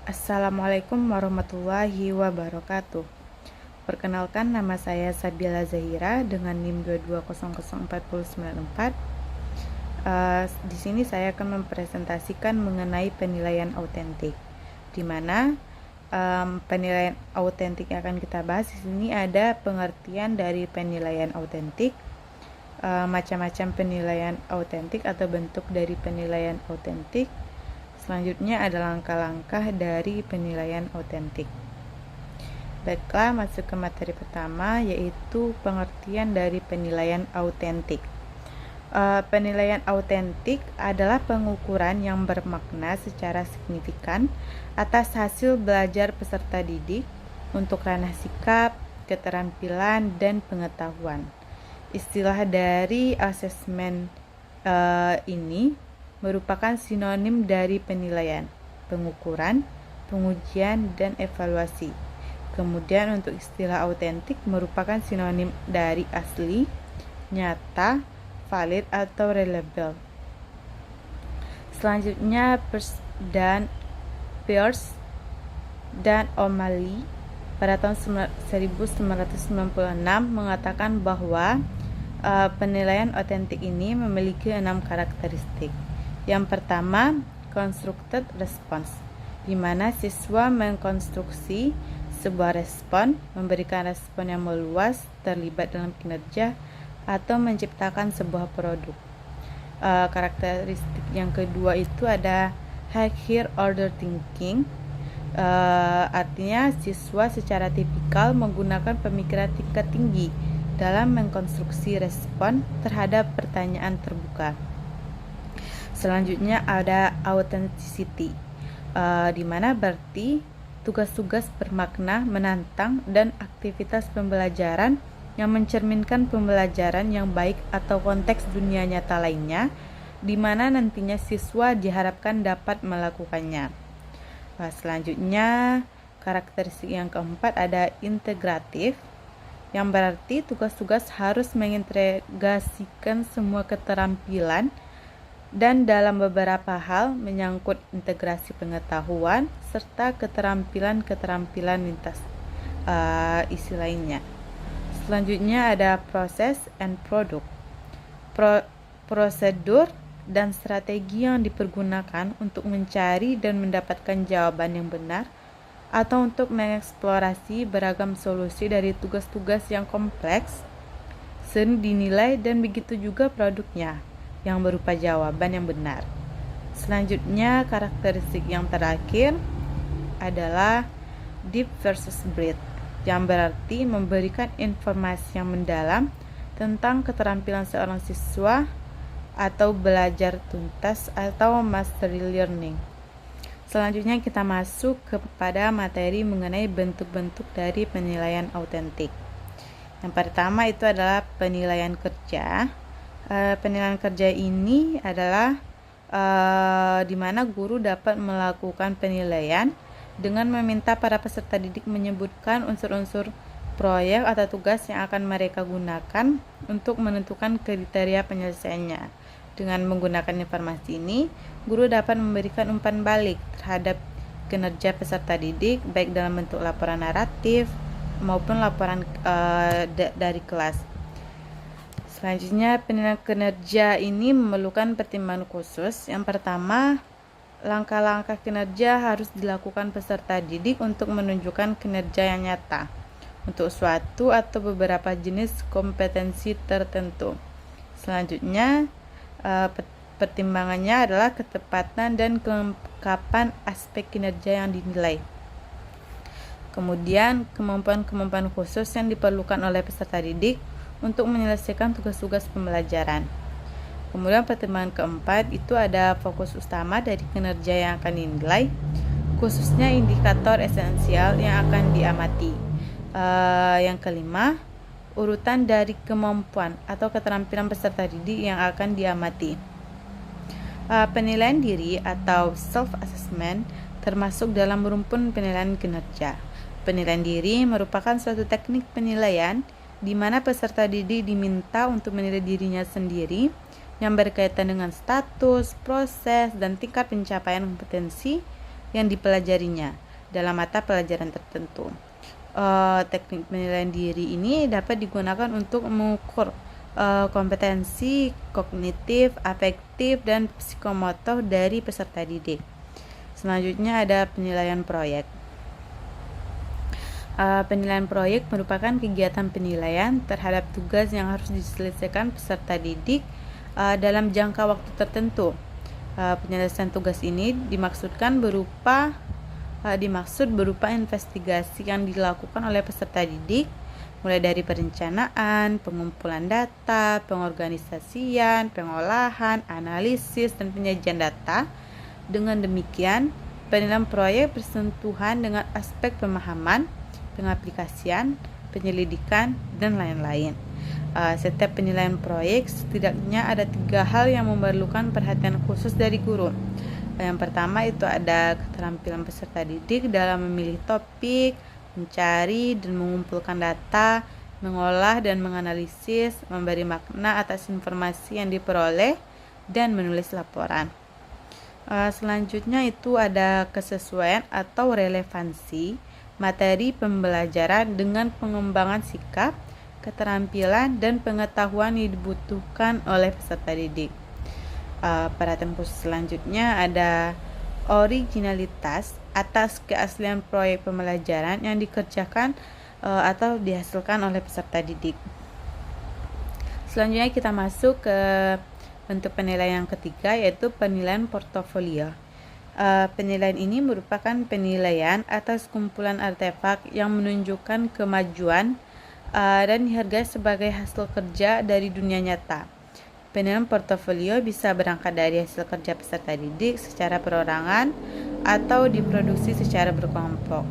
Assalamualaikum warahmatullahi wabarakatuh. Perkenalkan, nama saya Sabila Zahira dengan NIM 2200494. Di sini saya akan mempresentasikan mengenai penilaian autentik, di mana penilaian autentik yang akan kita bahas di sini ada pengertian dari penilaian autentik, macam-macam penilaian autentik atau bentuk dari penilaian autentik. Selanjutnya ada langkah-langkah dari penilaian autentik. Baiklah, masuk ke materi pertama, yaitu pengertian dari penilaian autentik. Penilaian autentik adalah pengukuran yang bermakna secara signifikan atas hasil belajar peserta didik untuk ranah sikap, keterampilan, dan pengetahuan. Istilah dari asesmen ini merupakan sinonim dari penilaian, pengukuran, pengujian, dan evaluasi. Kemudian untuk istilah autentik merupakan sinonim dari asli, nyata, valid, atau reliable. Selanjutnya Peirce dan O'Malley pada tahun 1996 mengatakan bahwa penilaian autentik ini memiliki 6 karakteristik. Yang pertama, constructed response, di mana siswa mengkonstruksi sebuah respon, memberikan respon yang meluas, terlibat dalam kinerja, atau menciptakan sebuah produk. Karakteristik yang kedua itu ada higher order thinking, artinya siswa secara tipikal menggunakan pemikiran tingkat tinggi dalam mengkonstruksi respon terhadap pertanyaan terbuka. Selanjutnya ada authenticity, di mana berarti tugas-tugas bermakna, menantang, dan aktivitas pembelajaran yang mencerminkan pembelajaran yang baik atau konteks dunia nyata lainnya, di mana nantinya siswa diharapkan dapat melakukannya. Selanjutnya, karakteristik yang keempat ada integratif, yang berarti tugas-tugas harus mengintegrasikan semua keterampilan dan dalam beberapa hal menyangkut integrasi pengetahuan serta keterampilan lintas isi lainnya. Selanjutnya ada proses and product, prosedur dan strategi yang dipergunakan untuk mencari dan mendapatkan jawaban yang benar atau untuk mengeksplorasi beragam solusi dari tugas-tugas yang kompleks, sering dinilai, dan begitu juga produknya yang berupa jawaban yang benar. Selanjutnya, karakteristik yang terakhir adalah deep versus breadth, yang berarti memberikan informasi yang mendalam tentang keterampilan seorang siswa atau belajar tuntas atau mastery learning. Selanjutnya kita masuk kepada materi mengenai bentuk-bentuk dari penilaian autentik. Yang pertama itu adalah penilaian kerja. Penilaian kerja ini adalah di mana guru dapat melakukan penilaian dengan meminta para peserta didik menyebutkan unsur-unsur proyek atau tugas yang akan mereka gunakan untuk menentukan kriteria penyelesaiannya. Dengan menggunakan informasi ini, guru dapat memberikan umpan balik terhadap kinerja peserta didik, baik dalam bentuk laporan naratif maupun laporan dari kelas. Selanjutnya, penilaian kinerja ini memerlukan pertimbangan khusus. Yang pertama, langkah-langkah kinerja harus dilakukan peserta didik untuk menunjukkan kinerja yang nyata untuk suatu atau beberapa jenis kompetensi tertentu. Selanjutnya, pertimbangannya adalah ketepatan dan kelengkapan aspek kinerja yang dinilai. Kemudian, kemampuan-kemampuan khusus yang diperlukan oleh peserta didik untuk menyelesaikan tugas-tugas pembelajaran. Kemudian pertimbangan keempat itu ada fokus utama dari kinerja yang akan dinilai, khususnya indikator esensial yang akan diamati. Yang kelima, urutan dari kemampuan atau keterampilan peserta didik yang akan diamati. Penilaian diri atau self-assessment termasuk dalam rumpun penilaian kinerja. Penilaian diri merupakan suatu teknik penilaian di mana peserta didik diminta untuk menilai dirinya sendiri yang berkaitan dengan status, proses, dan tingkat pencapaian kompetensi yang dipelajarinya dalam mata pelajaran tertentu. Teknik penilaian diri ini dapat digunakan untuk mengukur kompetensi kognitif, afektif, dan psikomotor dari peserta didik. Selanjutnya ada penilaian proyek. Penilaian proyek merupakan kegiatan penilaian terhadap tugas yang harus diselesaikan peserta didik dalam jangka waktu tertentu. Penyelesaian tugas ini dimaksud berupa investigasi yang dilakukan oleh peserta didik, mulai dari perencanaan, pengumpulan data, pengorganisasian, pengolahan, analisis, dan penyajian data. Dengan demikian, penilaian proyek bersentuhan dengan aspek pemahaman, pengaplikasian, penyelidikan, dan lain-lain. Setiap penilaian proyek setidaknya ada 3 hal yang memerlukan perhatian khusus dari guru. Yang pertama itu ada keterampilan peserta didik dalam memilih topik, mencari dan mengumpulkan data, mengolah dan menganalisis, memberi makna atas informasi yang diperoleh, dan menulis laporan. Selanjutnya itu ada kesesuaian atau relevansi materi pembelajaran dengan pengembangan sikap, keterampilan, dan pengetahuan yang dibutuhkan oleh peserta didik. Perhatian khusus selanjutnya ada originalitas atas keaslian proyek pembelajaran yang dikerjakan atau dihasilkan oleh peserta didik. Selanjutnya kita masuk ke bentuk penilaian yang ketiga, yaitu penilaian portofolio. Penilaian ini merupakan penilaian atas kumpulan artefak yang menunjukkan kemajuan dan dihargai sebagai hasil kerja dari dunia nyata. Penilaian portofolio bisa berangkat dari hasil kerja peserta didik secara perorangan atau diproduksi secara berkelompok,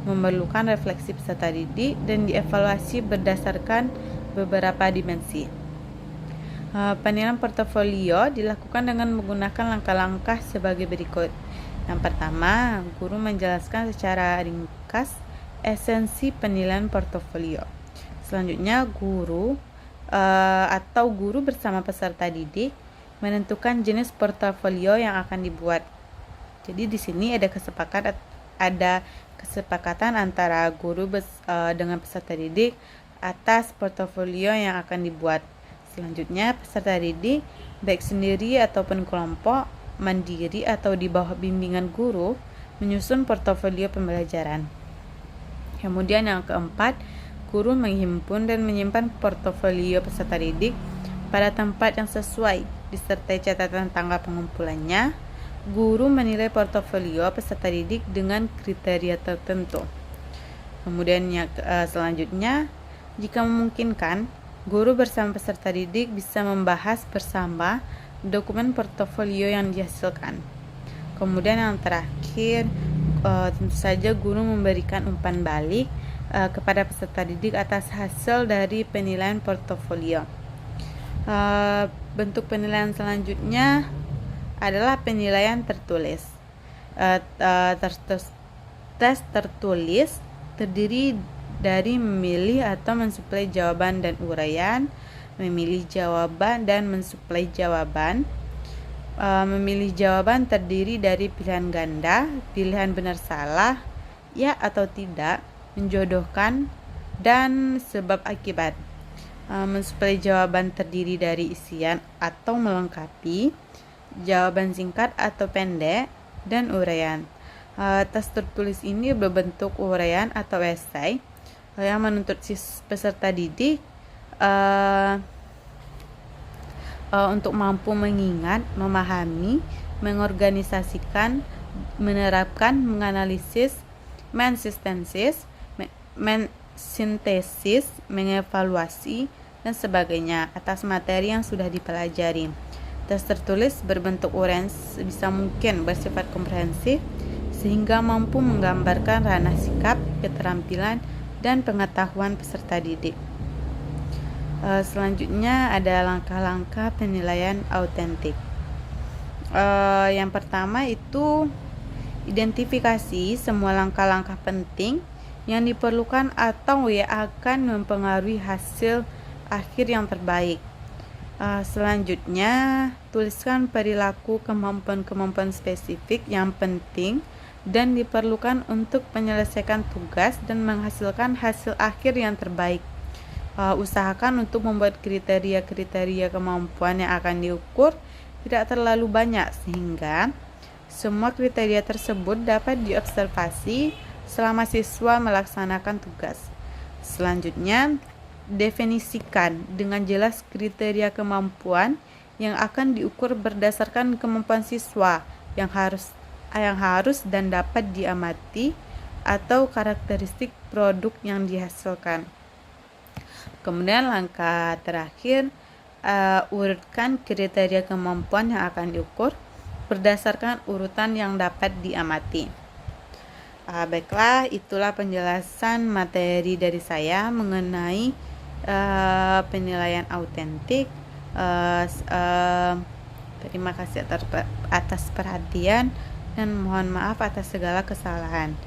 memerlukan refleksi peserta didik dan dievaluasi berdasarkan beberapa dimensi. Penilaian portofolio dilakukan dengan menggunakan langkah-langkah sebagai berikut. Yang pertama, guru menjelaskan secara ringkas esensi penilaian portofolio. Selanjutnya, guru bersama peserta didik menentukan jenis portofolio yang akan dibuat. Jadi di sini ada kesepakatan antara guru dengan peserta didik atas portofolio yang akan dibuat. Selanjutnya, peserta didik baik sendiri ataupun kelompok, mandiri atau di bawah bimbingan guru menyusun portofolio pembelajaran. Kemudian yang keempat, guru menghimpun dan menyimpan portofolio peserta didik pada tempat yang sesuai disertai catatan tanggal pengumpulannya. Guru menilai portofolio peserta didik dengan kriteria tertentu. Kemudian selanjutnya, jika memungkinkan, guru bersama peserta didik bisa membahas bersama dokumen portofolio yang dihasilkan. Kemudian yang terakhir, tentu saja guru memberikan umpan balik kepada peserta didik atas hasil dari penilaian portofolio. Bentuk penilaian selanjutnya adalah penilaian tertulis. Tes tertulis terdiri dari memilih atau mensuplai jawaban dan uraian, memilih jawaban dan mensuplai jawaban. Memilih jawaban terdiri dari pilihan ganda, pilihan benar salah, ya atau tidak, menjodohkan, dan sebab akibat. Mensuplai jawaban terdiri dari isian atau melengkapi, jawaban singkat atau pendek, dan uraian. Tes tertulis ini berbentuk uraian atau esai yang menuntut peserta didik untuk mampu mengingat, memahami, mengorganisasikan, menerapkan, menganalisis, mensintesis, mengevaluasi, dan sebagainya atas materi yang sudah dipelajari. Tes tertulis berbentuk uraian sebisa mungkin bersifat komprehensif sehingga mampu menggambarkan ranah sikap, keterampilan, dan pengetahuan peserta didik. Selanjutnya ada langkah-langkah penilaian autentik. Yang pertama itu identifikasi semua langkah-langkah penting yang diperlukan atau yang akan mempengaruhi hasil akhir yang terbaik. Selanjutnya, tuliskan perilaku kemampuan-kemampuan spesifik yang penting dan diperlukan untuk menyelesaikan tugas dan menghasilkan hasil akhir yang terbaik. Usahakan untuk membuat kriteria-kriteria kemampuan yang akan diukur tidak terlalu banyak sehingga semua kriteria tersebut dapat diobservasi selama siswa melaksanakan tugas. Selanjutnya, definisikan dengan jelas kriteria kemampuan yang akan diukur berdasarkan kemampuan siswa yang harus dan dapat diamati atau karakteristik produk yang dihasilkan. Kemudian langkah terakhir, urutkan kriteria kemampuan yang akan diukur berdasarkan urutan yang dapat diamati. Baiklah, itulah penjelasan materi dari saya mengenai penilaian autentik. Terima kasih atas perhatian dan mohon maaf atas segala kesalahan.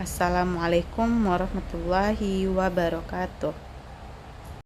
Assalamualaikum warahmatullahi wabarakatuh.